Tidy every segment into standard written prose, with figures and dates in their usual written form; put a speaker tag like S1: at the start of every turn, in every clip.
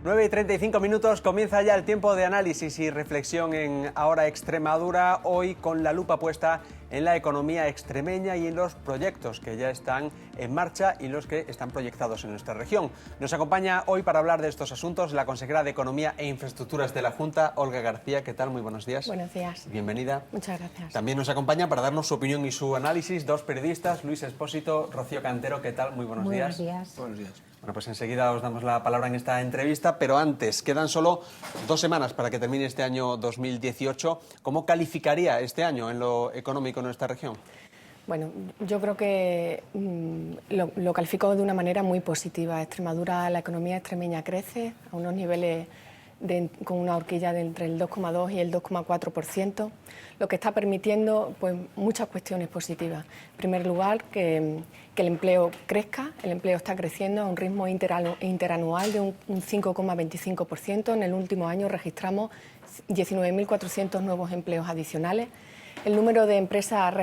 S1: 9:35, comienza ya el tiempo de análisis y reflexión en Ahora Extremadura, hoy con la lupa puesta en la economía extremeña y en los proyectos que ya están en marcha y los que están proyectados en nuestra región. Nos acompaña hoy para hablar de estos asuntos la consejera de Economía e Infraestructuras de la Junta, Olga García. ¿Qué tal? Muy buenos días.
S2: Buenos días.
S1: Bienvenida.
S2: Muchas gracias.
S1: También nos acompaña para darnos su opinión y su análisis dos periodistas, Luis Expósito, Rocío Cantero. ¿Qué tal? Muy buenos días.
S2: Buenos días.
S3: Buenos días.
S1: Bueno, pues enseguida os damos la palabra en esta entrevista, pero antes, quedan solo 2 semanas para que termine este año 2018. ¿Cómo calificaría este año en lo económico en nuestra región?
S2: Bueno, yo creo que lo califico de una manera muy positiva. Extremadura, la economía extremeña crece a unos niveles con una horquilla de entre el 2,2 y el 2,4%, lo que está permitiendo pues, muchas cuestiones positivas. En primer lugar, que el empleo crezca. El empleo está creciendo a un ritmo interanual de un 5,25%. En el último año registramos 19.400 nuevos empleos adicionales. El número de empresas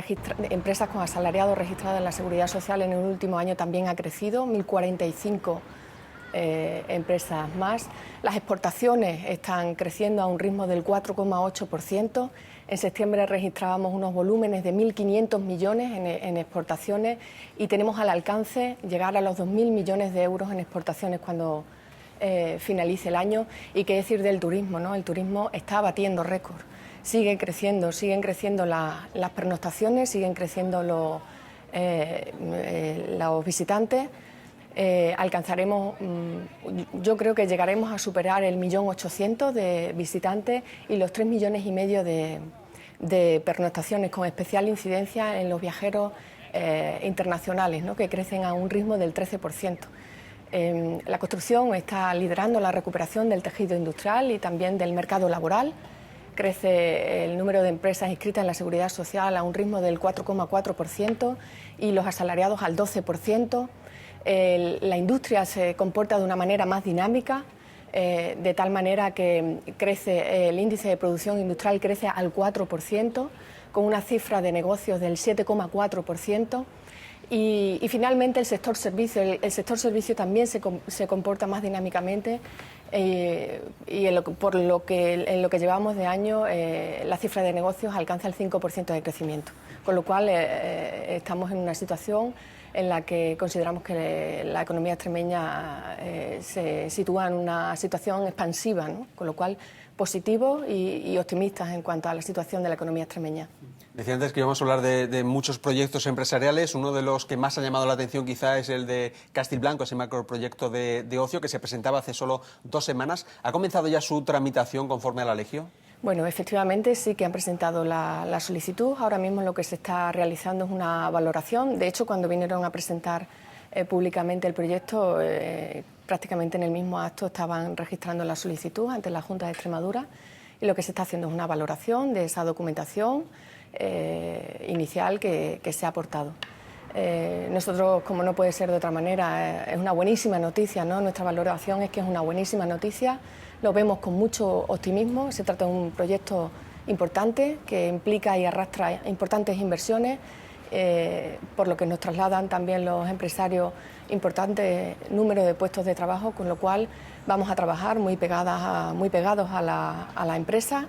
S2: con asalariados registradas en la Seguridad Social en el último año también ha crecido, 1.045 empresas más. Las exportaciones están creciendo a un ritmo del 4,8%. En septiembre registrábamos unos volúmenes de 1.500 millones en exportaciones y tenemos al alcance llegar a los 2.000 millones de euros en exportaciones cuando finalice el año. Y qué decir del turismo, ¿no? El turismo está batiendo récord. Siguen creciendo las pernoctaciones, siguen creciendo los visitantes. Alcanzaremos, yo creo que llegaremos a superar el 1.800.000 de visitantes y los 3,5 millones de pernoctaciones, con especial incidencia en los viajeros internacionales, ¿no?, que crecen a un ritmo del 13%. La construcción está liderando la recuperación del tejido industrial y también del mercado laboral. Crece el número de empresas inscritas en la Seguridad Social a un ritmo del 4,4% y los asalariados al 12%. La industria se comporta de una manera más dinámica, de tal manera que crece el índice de producción industrial crece al 4%, con una cifra de negocios del 7,4%. Y finalmente el sector servicio. El sector servicio también se comporta más dinámicamente y en lo que llevamos de año la cifra de negocios alcanza el 5% de crecimiento, con lo cual estamos en una situación en la que consideramos que la economía extremeña se sitúa en una situación expansiva, ¿no? Con lo cual positivos y optimistas en cuanto a la situación de la economía extremeña.
S1: Decía antes que íbamos a hablar de muchos proyectos empresariales. Uno de los que más ha llamado la atención quizá es el de Castilblanco, ese macroproyecto de ocio que se presentaba hace solo 2 semanas. ¿Ha comenzado ya su tramitación conforme a la Legio?
S2: Bueno, efectivamente sí que han presentado la solicitud. Ahora mismo lo que se está realizando es una valoración. De hecho, cuando vinieron a presentar públicamente el proyecto, prácticamente en el mismo acto estaban registrando la solicitud ante la Junta de Extremadura, y lo que se está haciendo es una valoración de esa documentación inicial que se ha aportado. Nosotros, como no puede ser de otra manera, es una buenísima noticia, ¿no? Nuestra valoración es que es una buenísima noticia, lo vemos con mucho optimismo. Se trata de un proyecto importante que implica y arrastra importantes inversiones, por lo que nos trasladan también los empresarios importantes número de puestos de trabajo, con lo cual vamos a trabajar muy pegados a la empresa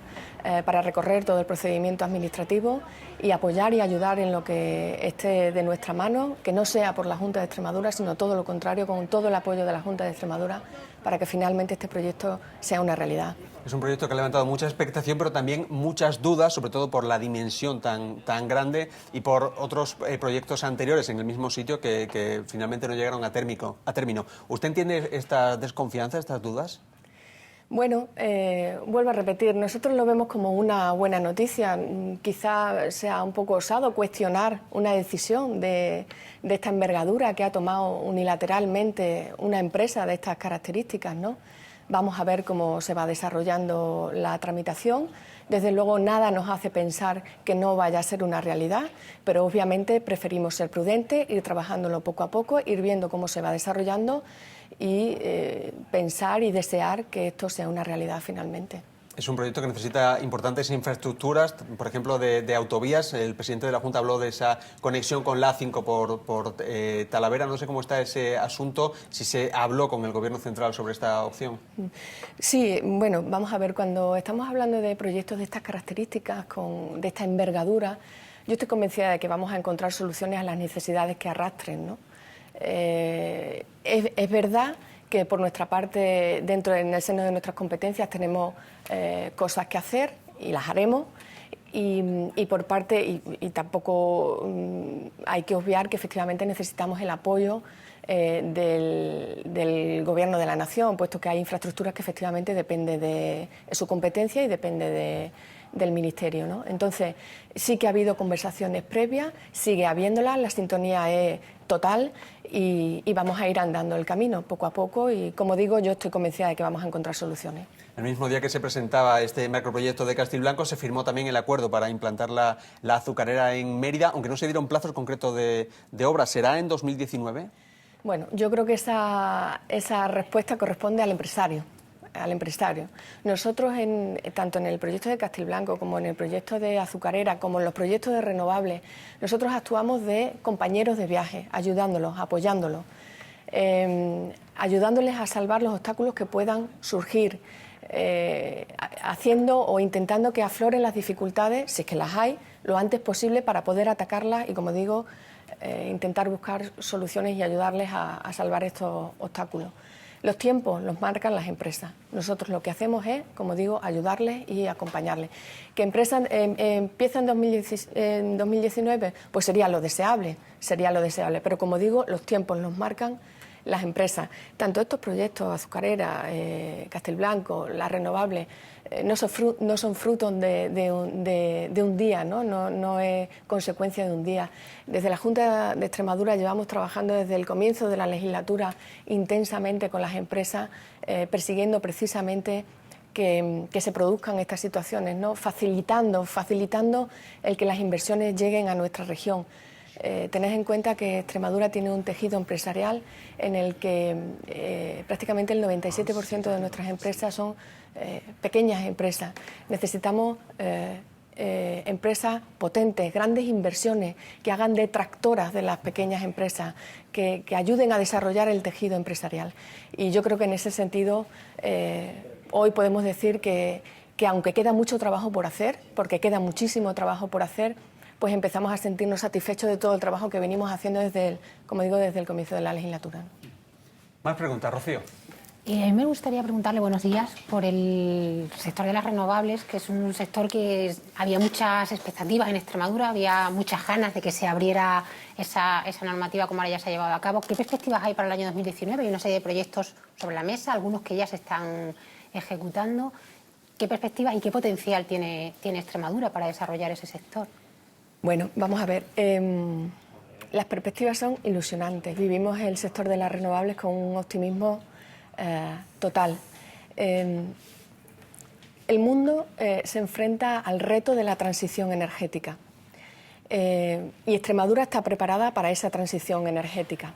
S2: para recorrer todo el procedimiento administrativo y apoyar y ayudar en lo que esté de nuestra mano, que no sea por la Junta de Extremadura, sino todo lo contrario, con todo el apoyo de la Junta de Extremadura, para que finalmente este proyecto sea una realidad.
S1: Es un proyecto que ha levantado mucha expectación, pero también muchas dudas, sobre todo por la dimensión tan grande y por otros proyectos anteriores en el mismo sitio que finalmente no llegaron a término. ¿Usted entiende esta desconfianza, estas dudas?
S2: Bueno, vuelvo a repetir, nosotros lo vemos como una buena noticia. Quizá sea un poco osado cuestionar una decisión de esta envergadura que ha tomado unilateralmente una empresa de estas características, ¿no? Vamos a ver cómo se va desarrollando la tramitación. Desde luego nada nos hace pensar que no vaya a ser una realidad, pero obviamente preferimos ser prudentes, ir trabajándolo poco a poco, ir viendo cómo se va desarrollando y pensar y desear que esto sea una realidad finalmente.
S1: Es un proyecto que necesita importantes infraestructuras, por ejemplo, de autovías. El presidente de la Junta habló de esa conexión con la A5 por Talavera. No sé cómo está ese asunto, si se habló con el Gobierno central sobre esta opción.
S2: Sí, bueno, vamos a ver, cuando estamos hablando de proyectos de estas características, de esta envergadura, yo estoy convencida de que vamos a encontrar soluciones a las necesidades que arrastren, ¿no? Es verdad que por nuestra parte, en el seno de nuestras competencias, tenemos cosas que hacer y las haremos. Y por parte, y tampoco hay que obviar que efectivamente necesitamos el apoyo del Gobierno de la Nación, puesto que hay infraestructuras que efectivamente depende de su competencia y depende del Ministerio, ¿no? Entonces, sí que ha habido conversaciones previas, sigue habiéndolas, la sintonía es total y vamos a ir andando el camino poco a poco y, como digo, yo estoy convencida de que vamos a encontrar soluciones.
S1: El mismo día que se presentaba este macroproyecto de Castiblanco se firmó también el acuerdo para implantar la azucarera en Mérida, aunque no se dieron plazos concretos de obra. ¿Será en 2019?
S2: Bueno, yo creo que esa respuesta corresponde al empresario. Nosotros, tanto en el proyecto de Castiblanco como en el proyecto de azucarera, como en los proyectos de renovables, nosotros actuamos de compañeros de viaje, ayudándolos, apoyándolos, ayudándoles a salvar los obstáculos que puedan surgir, haciendo o intentando que afloren las dificultades, si es que las hay, lo antes posible para poder atacarlas y, como digo, intentar buscar soluciones y ayudarles a salvar estos obstáculos. Los tiempos los marcan las empresas. Nosotros lo que hacemos es, como digo, ayudarles y acompañarles. ¿Que empresas empiezan en 2019? Pues sería lo deseable. Pero, como digo, los tiempos los marcan las empresas. Tanto estos proyectos, azucarera, Castiblanco, las renovables, no son frutos de un día, ¿no? No es consecuencia de un día. Desde la Junta de Extremadura llevamos trabajando desde el comienzo de la legislatura intensamente con las empresas, persiguiendo precisamente que se produzcan estas situaciones, ¿no? Facilitando el que las inversiones lleguen a nuestra región. Tened en cuenta que Extremadura tiene un tejido empresarial en el que prácticamente el 97% de nuestras empresas son pequeñas empresas. Necesitamos empresas potentes, grandes inversiones que hagan de tractoras de las pequeñas empresas, que ayuden a desarrollar el tejido empresarial. Y yo creo que en ese sentido hoy podemos decir que aunque queda mucho trabajo por hacer, porque queda muchísimo trabajo por hacer, pues empezamos a sentirnos satisfechos de todo el trabajo que venimos haciendo desde el comienzo de la legislatura.
S1: Más preguntas, Rocío.
S3: A mí me gustaría preguntarle, buenos días, por el sector de las renovables, que es un sector que había muchas expectativas en Extremadura, había muchas ganas de que se abriera esa normativa como ahora ya se ha llevado a cabo. ¿Qué perspectivas hay para el año 2019? Hay una serie de proyectos sobre la mesa, algunos que ya se están ejecutando. ¿Qué perspectivas y qué potencial tiene Extremadura para desarrollar ese sector?
S2: Bueno, vamos a ver. Las perspectivas son ilusionantes. Vivimos el sector de las renovables con un optimismo total. El mundo se enfrenta al reto de la transición energética y Extremadura está preparada para esa transición energética.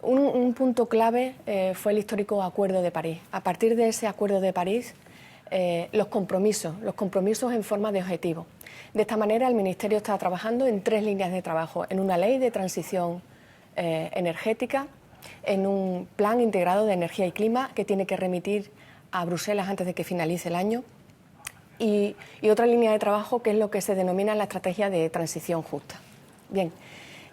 S2: Un punto clave fue el histórico Acuerdo de París. A partir de ese Acuerdo de París, los compromisos en forma de objetivos. De esta manera, el Ministerio está trabajando en 3 líneas de trabajo: en una ley de transición energética, en un plan integrado de energía y clima que tiene que remitir a Bruselas antes de que finalice el año y otra línea de trabajo que es lo que se denomina la estrategia de transición justa. Bien,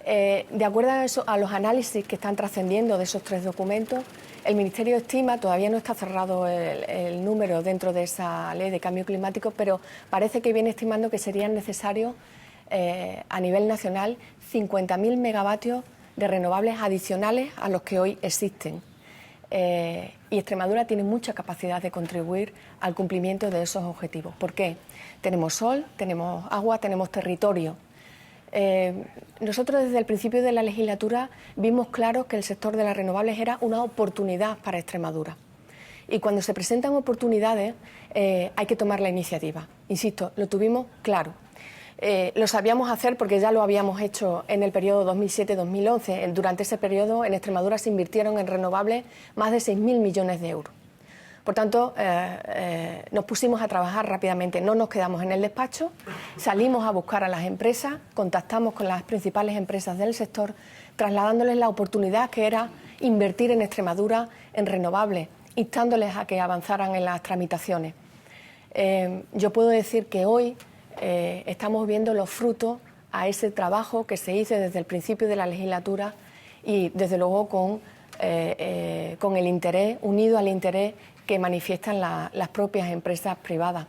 S2: de acuerdo a los análisis que están trascendiendo de esos 3 documentos, el Ministerio estima, todavía no está cerrado el número dentro de esa ley de cambio climático, pero parece que viene estimando que serían necesarios a nivel nacional 50.000 megavatios de renovables adicionales a los que hoy existen. Y Extremadura tiene mucha capacidad de contribuir al cumplimiento de esos objetivos. ¿Por qué? Tenemos sol, tenemos agua, tenemos territorio. Nosotros desde el principio de la legislatura vimos claro que el sector de las renovables era una oportunidad para Extremadura. Y cuando se presentan oportunidades hay que tomar la iniciativa. Insisto, lo tuvimos claro. Lo sabíamos hacer porque ya lo habíamos hecho en el periodo 2007-2011. Durante ese periodo en Extremadura se invirtieron en renovables más de 6.000 millones de euros. Por tanto, nos pusimos a trabajar rápidamente, no nos quedamos en el despacho, salimos a buscar a las empresas, contactamos con las principales empresas del sector, trasladándoles la oportunidad que era invertir en Extremadura en renovables, instándoles a que avanzaran en las tramitaciones. Yo puedo decir que hoy estamos viendo los frutos a ese trabajo que se hizo desde el principio de la legislatura y desde luego con el interés, unido al interés que manifiestan las propias empresas privadas.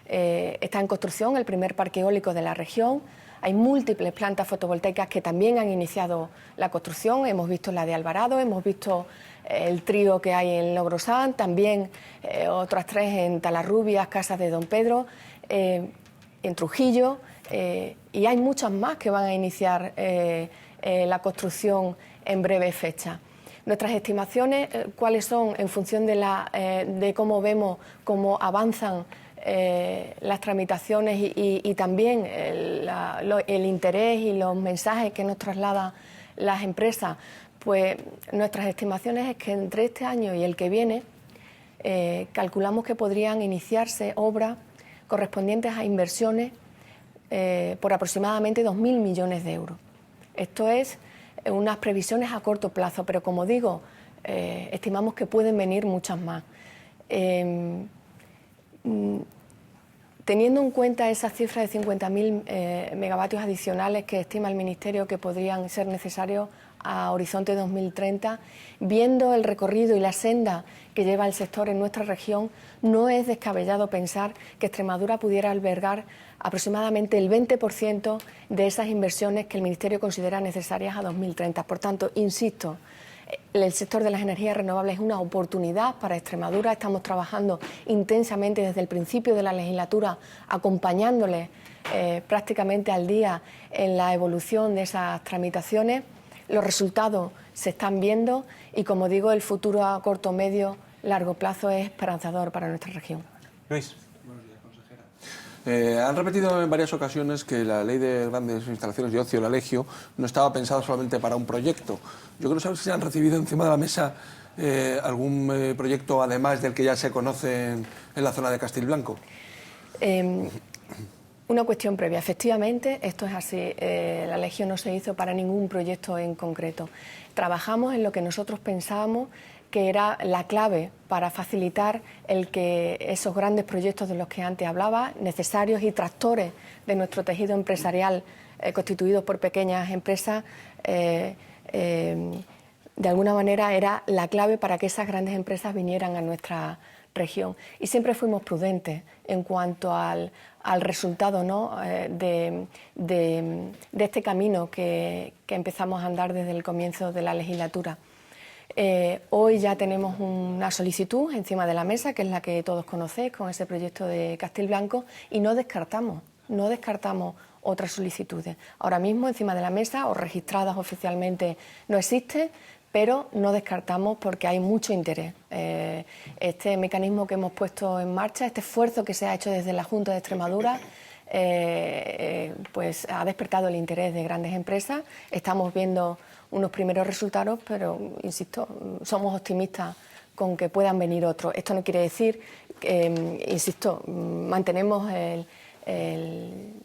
S2: Está en construcción el primer parque eólico de la región. Hay múltiples plantas fotovoltaicas que también han iniciado la construcción. Hemos visto la de Alvarado, hemos visto el trío que hay en Logrosán, también otras 3 en Talarrubias, Casas de Don Pedro, en Trujillo, y hay muchas más que van a iniciar la construcción en breve fecha. Nuestras estimaciones, ¿cuáles son? En función de cómo vemos cómo avanzan las tramitaciones y también el interés y los mensajes que nos trasladan las empresas, pues nuestras estimaciones es que entre este año y el que viene calculamos que podrían iniciarse obras correspondientes a inversiones por aproximadamente 2.000 millones de euros. Esto es unas previsiones a corto plazo, pero como digo, estimamos que pueden venir muchas más. Teniendo en cuenta esa cifra de 50.000 megavatios adicionales que estima el Ministerio que podrían ser necesarios a horizonte 2030, viendo el recorrido y la senda que lleva el sector en nuestra región, no es descabellado pensar que Extremadura pudiera albergar aproximadamente el 20% de esas inversiones que el Ministerio considera necesarias a 2030. Por tanto, insisto, el sector de las energías renovables es una oportunidad para Extremadura. Estamos trabajando intensamente desde el principio de la legislatura, acompañándoles prácticamente al día en la evolución de esas tramitaciones. Los resultados se están viendo y, como digo, el futuro a corto, medio, largo plazo es esperanzador para nuestra región.
S1: Luis.
S4: Han repetido en varias ocasiones que la ley de grandes instalaciones de ocio, la LEGIO, no estaba pensada solamente para un proyecto. Yo quiero saber si han recibido encima de la mesa algún proyecto, además del que ya se conoce en la zona de Castilblanco.
S2: Una cuestión previa. Efectivamente, esto es así. La LEGIO no se hizo para ningún proyecto en concreto. Trabajamos en lo que nosotros pensábamos que era la clave para facilitar el que esos grandes proyectos de los que antes hablaba, necesarios y tractores de nuestro tejido empresarial constituidos por pequeñas empresas, de alguna manera era la clave para que esas grandes empresas vinieran a nuestra región. Y siempre fuimos prudentes en cuanto al resultado, ¿no?, de este camino que empezamos a andar desde el comienzo de la legislatura. Hoy ya tenemos una solicitud encima de la mesa, que es la que todos conocéis, con ese proyecto de Castilblanco, y no descartamos otras solicitudes. Ahora mismo encima de la mesa o registradas oficialmente no existe, pero no descartamos porque hay mucho interés. Este mecanismo que hemos puesto en marcha, este esfuerzo que se ha hecho desde la Junta de Extremadura, pues ha despertado el interés de grandes empresas. Estamos viendo unos primeros resultados, pero insisto, somos optimistas con que puedan venir otros. Esto no quiere decir que, insisto, mantenemos el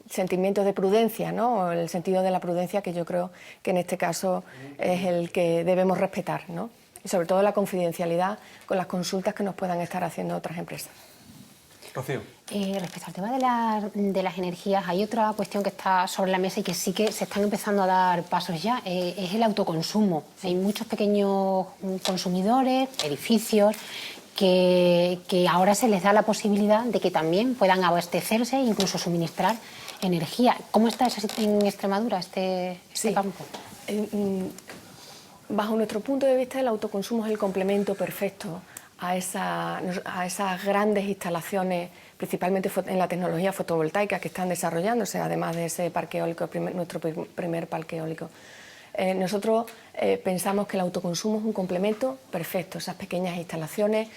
S2: sentimiento de prudencia, ¿no?, el sentido de la prudencia, que yo creo que en este caso es el que debemos respetar, ¿no?, y sobre todo la confidencialidad con las consultas que nos puedan estar haciendo otras empresas.
S1: Rocío.
S3: Respecto al tema de las energías, hay otra cuestión que está sobre la mesa y que sí que se están empezando a dar pasos ya, es el autoconsumo. Hay muchos pequeños consumidores, edificios, que ahora se les da la posibilidad de que también puedan abastecerse e incluso suministrar energía. ¿Cómo está eso en Extremadura, este campo?
S2: Bajo nuestro punto de vista, el autoconsumo es el complemento perfecto a esas grandes instalaciones, principalmente en la tecnología fotovoltaica que están desarrollándose, además de ese parque eólico, nuestro primer parque eólico. Nosotros pensamos que el autoconsumo es un complemento perfecto. Esas pequeñas instalaciones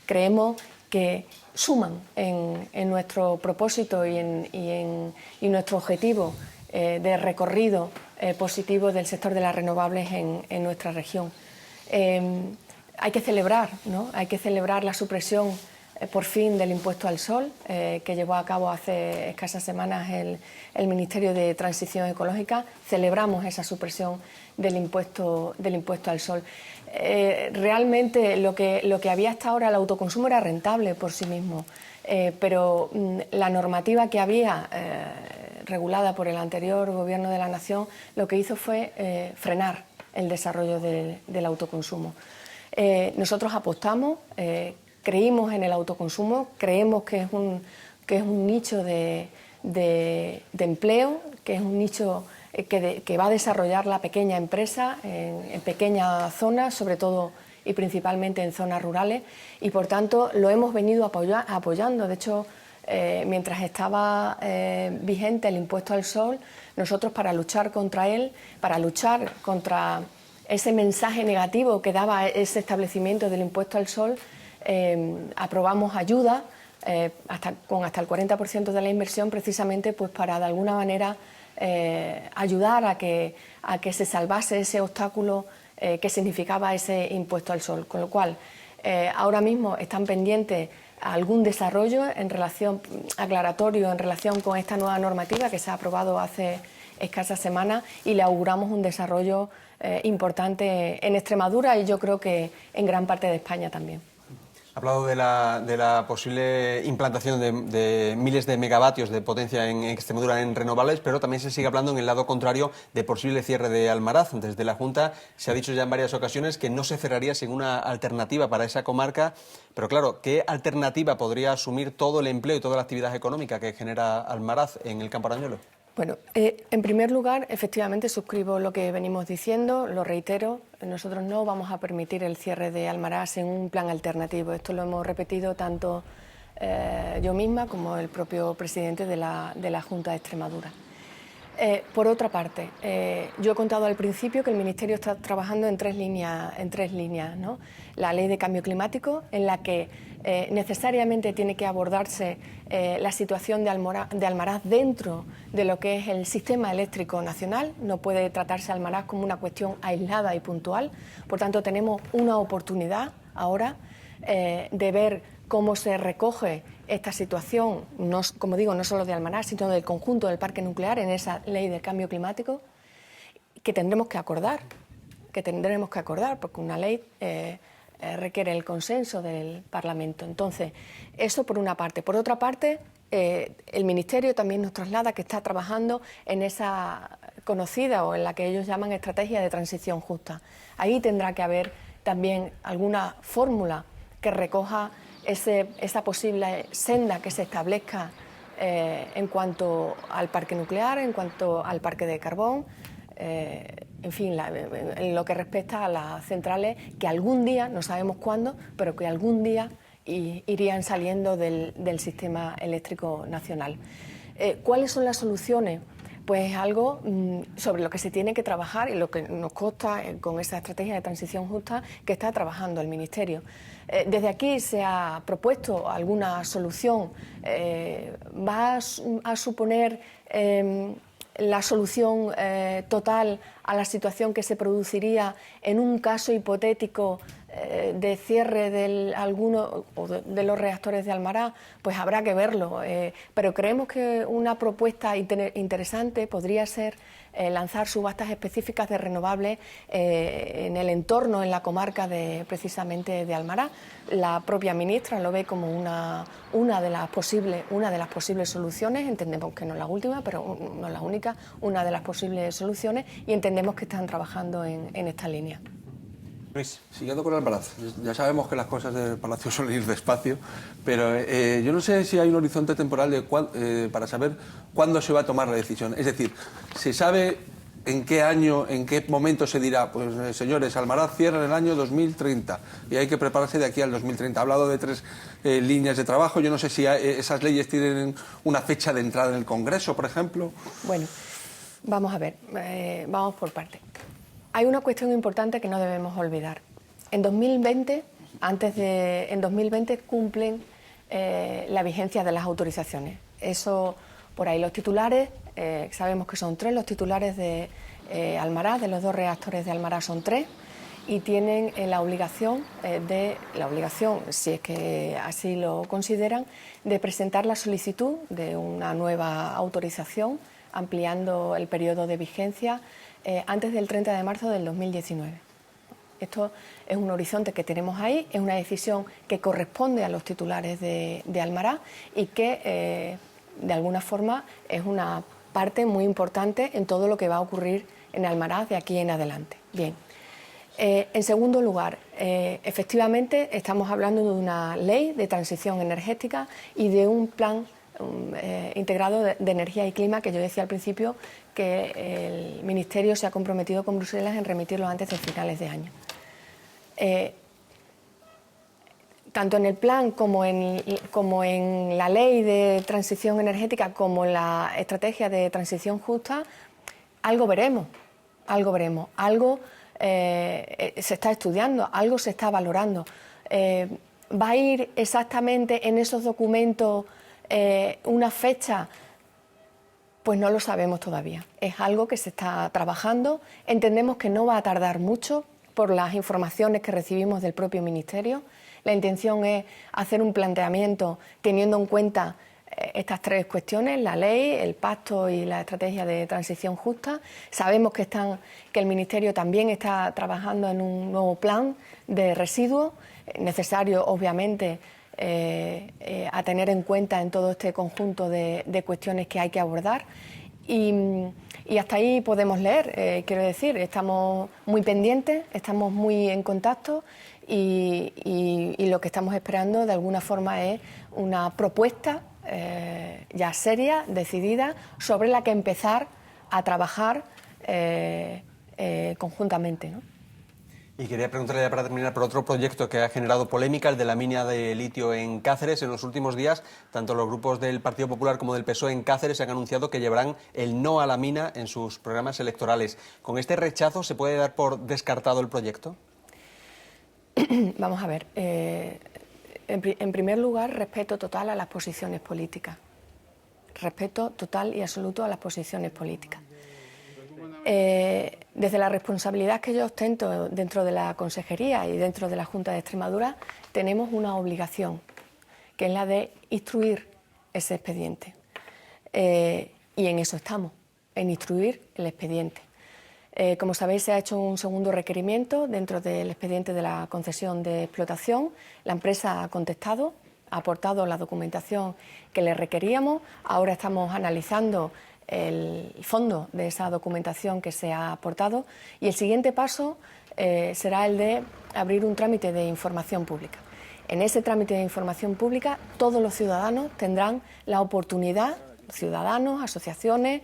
S2: creemos que suman en nuestro propósito y nuestro objetivo de recorrido positivo del sector de las renovables en nuestra región. hay que celebrar, ¿no? Hay que celebrar la supresión por fin del impuesto al sol que llevó a cabo hace escasas semanas el Ministerio de Transición Ecológica. Celebramos esa supresión del impuesto al sol. Realmente lo que había hasta ahora, el autoconsumo, era rentable por sí mismo, pero la normativa que había regulada por el anterior Gobierno de la Nación lo que hizo fue frenar el desarrollo del autoconsumo. Nosotros apostamos, creímos en el autoconsumo, creemos que es un nicho de empleo, que es un nicho que va a desarrollar la pequeña empresa en pequeñas zonas, sobre todo y principalmente en zonas rurales, y por tanto lo hemos venido apoyando. De hecho, mientras estaba vigente el impuesto al sol, nosotros, para luchar contra él, para luchar contra ese mensaje negativo que daba ese establecimiento del impuesto al sol, aprobamos ayuda con hasta el 40% de la inversión, precisamente pues para de alguna manera ayudar a que se salvase ese obstáculo que significaba ese impuesto al sol. Con lo cual, ahora mismo están pendientes algún desarrollo aclaratorio en relación con esta nueva normativa que se ha aprobado hace escasas semanas, y le auguramos un desarrollo importante en Extremadura y yo creo que en gran parte de España también.
S1: Ha hablado de la posible implantación de miles de megavatios de potencia en Extremadura en renovables, pero también se sigue hablando en el lado contrario de posible cierre de Almaraz. Desde la Junta se ha dicho ya en varias ocasiones que no se cerraría sin una alternativa para esa comarca, pero claro, ¿qué alternativa podría asumir todo el empleo y toda la actividad económica que genera Almaraz en el Campo Arañuelo?
S2: Bueno, en primer lugar, efectivamente suscribo lo que venimos diciendo, lo reitero. Nosotros no vamos a permitir el cierre de Almaraz sin un plan alternativo. Esto lo hemos repetido tanto yo misma como el propio presidente de la Junta de Extremadura. Por otra parte, yo he contado al principio que el Ministerio está trabajando en tres líneas, ¿no? La Ley de Cambio Climático, en la que necesariamente tiene que abordarse la situación de Almaraz dentro de lo que es el sistema eléctrico nacional. No puede tratarse Almaraz como una cuestión aislada y puntual. Por tanto, tenemos una oportunidad ahora de ver cómo se recoge esta situación, no, como digo, no solo de Almaraz, sino del conjunto del parque nuclear en esa ley de cambio climático, que tendremos que acordar, porque una ley requiere el consenso del Parlamento. Entonces, eso por una parte. Por otra parte, el Ministerio también nos traslada que está trabajando en esa conocida, o en la que ellos llaman estrategia de transición justa. Ahí tendrá que haber también alguna fórmula que recoja esa posible senda que se establezca en cuanto al parque nuclear, en cuanto al parque de carbón, en fin, en lo que respecta a las centrales que algún día, no sabemos cuándo, pero que algún día irían saliendo del sistema eléctrico nacional. ¿Cuáles son las soluciones? Pues algo sobre lo que se tiene que trabajar y lo que nos consta con esa estrategia de transición justa que está trabajando el Ministerio. Desde aquí se ha propuesto alguna solución. ¿Va a suponer la solución total a la situación que se produciría en un caso hipotético de cierre de alguno de los reactores de Almaraz? Pues habrá que verlo, pero creemos que una propuesta interesante podría ser lanzar subastas específicas de renovables en el entorno, en la comarca precisamente de Almaraz. La propia ministra lo ve como una de las posibles soluciones. Entendemos que no es la última, pero no es la única, una de las posibles soluciones, y entendemos que están trabajando en esta línea.
S1: Luis.
S4: Siguiendo con Almaraz, ya sabemos que las cosas del Palacio suelen ir despacio, pero yo no sé si hay un horizonte temporal para saber cuándo se va a tomar la decisión. Es decir, ¿se sabe en qué año, en qué momento se dirá, pues señores, Almaraz cierra en el año 2030 y hay que prepararse de aquí al 2030? Ha hablado de 3 líneas de trabajo. Yo no sé si esas leyes tienen una fecha de entrada en el Congreso, por ejemplo.
S2: Bueno, vamos a ver, vamos por partes. Hay una cuestión importante que no debemos olvidar. En 2020, en 2020 cumplen la vigencia de las autorizaciones. Eso, por ahí los titulares, sabemos que son 3, los titulares de Almaraz, de los 2 reactores de Almaraz son 3, y tienen la obligación, si es que así lo consideran, de presentar la solicitud de una nueva autorización ampliando el periodo de vigencia antes del 30 de marzo del 2019. Esto es un horizonte que tenemos ahí, es una decisión que corresponde a los titulares de Almaraz y que de alguna forma es una parte muy importante en todo lo que va a ocurrir en Almaraz de aquí en adelante. Bien. En segundo lugar, efectivamente estamos hablando de una ley de transición energética y de un plan integrado de energía y clima que yo decía al principio que el Ministerio se ha comprometido con Bruselas en remitirlo antes de finales de año. Tanto en el plan como en la ley de transición energética como en la estrategia de transición justa, algo veremos, algo se está estudiando, algo se está valorando. ¿Va a ir exactamente en esos documentos una fecha? Pues no lo sabemos todavía. Es algo que se está trabajando. Entendemos que no va a tardar mucho por las informaciones que recibimos del propio Ministerio. La intención es hacer un planteamiento teniendo en cuenta estas tres cuestiones, la ley, el pacto y la estrategia de transición justa. Sabemos que el Ministerio también está trabajando en un nuevo plan de residuos, necesario obviamente a tener en cuenta en todo este conjunto de cuestiones que hay que abordar. Y hasta ahí podemos leer, quiero decir, estamos muy pendientes, estamos muy en contacto y lo que estamos esperando de alguna forma es una propuesta ya seria, decidida, sobre la que empezar a trabajar conjuntamente, ¿no?
S1: Y quería preguntarle ya para terminar por otro proyecto que ha generado polémica, el de la mina de litio en Cáceres. En los últimos días, tanto los grupos del Partido Popular como del PSOE en Cáceres han anunciado que llevarán el no a la mina en sus programas electorales. ¿Con este rechazo se puede dar por descartado el proyecto?
S2: Vamos a ver. En primer lugar, respeto total a las posiciones políticas. Respeto total y absoluto a las posiciones políticas. Desde la responsabilidad que yo ostento dentro de la Consejería y dentro de la Junta de Extremadura, tenemos una obligación, que es la de instruir ese expediente. Y en eso estamos, en instruir el expediente. Como sabéis, se ha hecho un segundo requerimiento dentro del expediente de la concesión de explotación. La empresa ha contestado, ha aportado la documentación que le requeríamos. Ahora estamos analizando el fondo de esa documentación que se ha aportado y el siguiente paso será el de abrir un trámite de información pública. En ese trámite de información pública todos los ciudadanos tendrán la oportunidad, ciudadanos, asociaciones,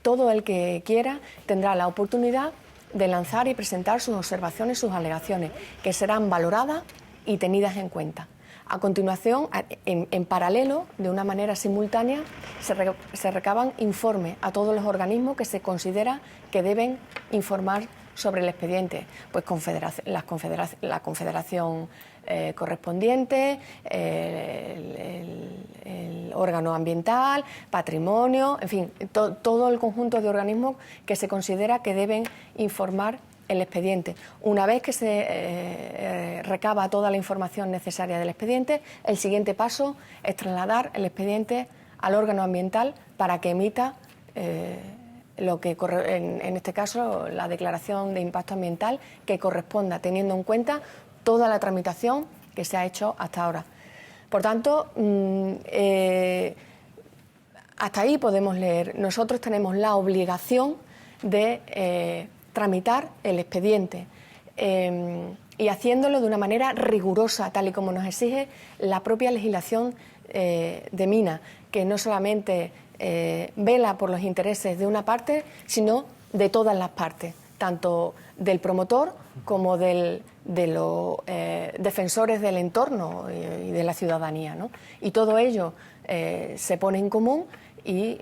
S2: todo el que quiera tendrá la oportunidad de lanzar y presentar sus observaciones, sus alegaciones, que serán valoradas y tenidas en cuenta. A continuación, en paralelo, de una manera simultánea, se recaban informes a todos los organismos que se considera que deben informar sobre el expediente, pues la confederación correspondiente, el órgano ambiental, patrimonio, en fin, todo el conjunto de organismos que se considera que deben informar el expediente. Una vez que se recaba toda la información necesaria del expediente, el siguiente paso es trasladar el expediente al órgano ambiental para que emita lo que en este caso la declaración de impacto ambiental que corresponda, teniendo en cuenta toda la tramitación que se ha hecho hasta ahora. Por tanto, hasta ahí podemos leer. Nosotros tenemos la obligación de tramitar el expediente y haciéndolo de una manera rigurosa, tal y como nos exige la propia legislación de mina, que no solamente vela por los intereses de una parte, sino de todas las partes, tanto del promotor como de los defensores del entorno y de la ciudadanía, ¿no? Y todo ello se pone en común y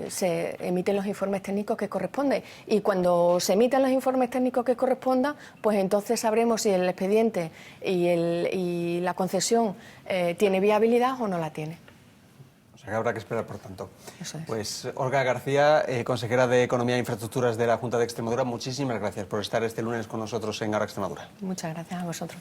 S2: se emiten los informes técnicos que corresponden. Y cuando se emiten los informes técnicos que correspondan, pues entonces sabremos si el expediente y la concesión tiene viabilidad o no la tiene.
S1: O sea que habrá que esperar, por tanto.
S2: Eso es.
S1: Pues Olga García, consejera de Economía e Infraestructuras de la Junta de Extremadura, muchísimas gracias por estar este lunes con nosotros en Ahora Extremadura.
S2: Muchas gracias a vosotros.